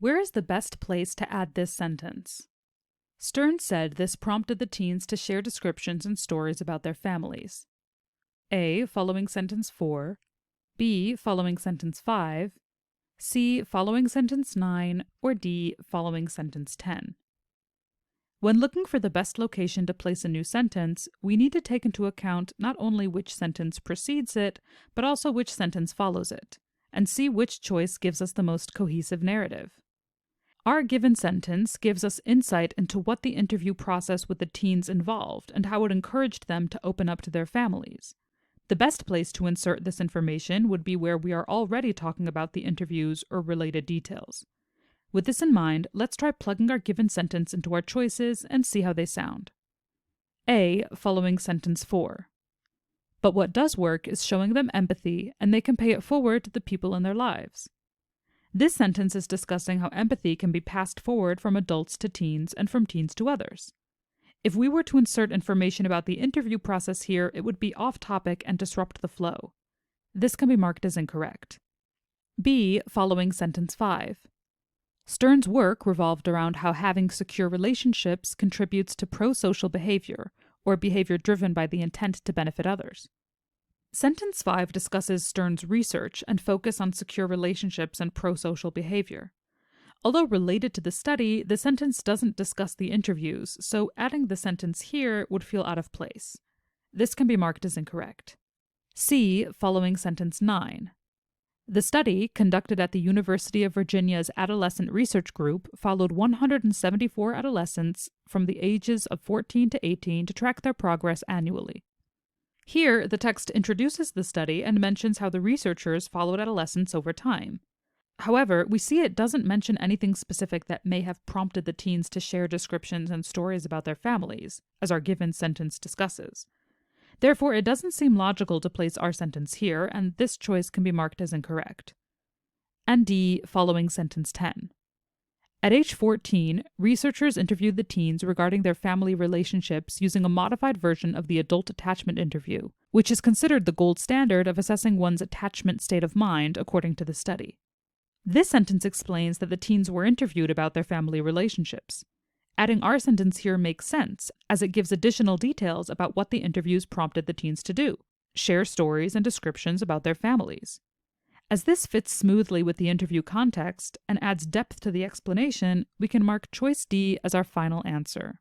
Where is the best place to add this sentence? Stern said this prompted the teens to share descriptions and stories about their families. A. Following sentence 4. B. Following sentence 5. C. Following sentence 9. Or D. Following sentence 10. When looking for the best location to place a new sentence, we need to take into account not only which sentence precedes it, but also which sentence follows it, and see which choice gives us the most cohesive narrative. Our given sentence gives us insight into what the interview process with the teens involved and how it encouraged them to open up to their families. The best place to insert this information would be where we are already talking about the interviews or related details. With this in mind, let's try plugging our given sentence into our choices and see how they sound. A. Following sentence 4. But what does work is showing them empathy, and they can pay it forward to the people in their lives. This sentence is discussing how empathy can be passed forward from adults to teens and from teens to others. If we were to insert information about the interview process here, it would be off topic and disrupt the flow. This can be marked as incorrect. B. Following sentence 5. Stern's work revolved around how having secure relationships contributes to pro-social behavior, or behavior driven by the intent to benefit others. Sentence 5 discusses Stern's research and focus on secure relationships and pro-social behavior. Although related to the study, the sentence doesn't discuss the interviews, so adding the sentence here would feel out of place. This can be marked as incorrect. C. Following sentence 9. The study, conducted at the University of Virginia's Adolescent Research Group, followed 174 adolescents from the ages of 14 to 18 to track their progress annually. Here, the text introduces the study and mentions how the researchers followed adolescents over time. However, we see it doesn't mention anything specific that may have prompted the teens to share descriptions and stories about their families, as our given sentence discusses. Therefore, it doesn't seem logical to place our sentence here, and this choice can be marked as incorrect. And D. Following sentence 10. At age 14, researchers interviewed the teens regarding their family relationships using a modified version of the adult attachment interview, which is considered the gold standard of assessing one's attachment state of mind according to the study. This sentence explains that the teens were interviewed about their family relationships. Adding our sentence here makes sense, as it gives additional details about what the interviews prompted the teens to do, share stories and descriptions about their families. As this fits smoothly with the interview context and adds depth to the explanation, we can mark choice D as our final answer.